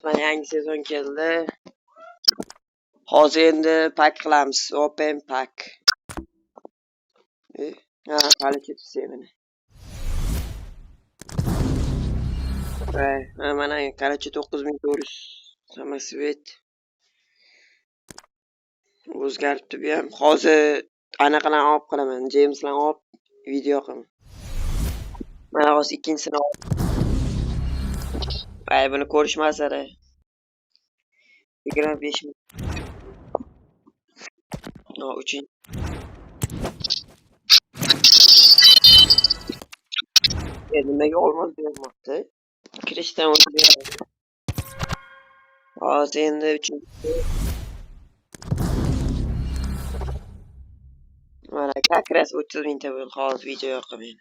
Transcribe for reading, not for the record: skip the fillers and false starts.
Mana yangi sezon keldi. Hozir endi pak qilamiz. Open pak. Ha, qalichi mana. Mana qalichi 9400 samasvet. O'zgaribdi bu ham. Hozir anaqalarni olib qilaman. Jameslarni olib video qilaman. Mana hozir ikkinchisini olib. Buni ko'rishmaslar. 25 ming. No, 3. Nimaga olmaz bermoqda? Kirishdan o'tib. Hozir endi 3. Mana как раз 30 mingta bo'ldi hozir video yoqaman.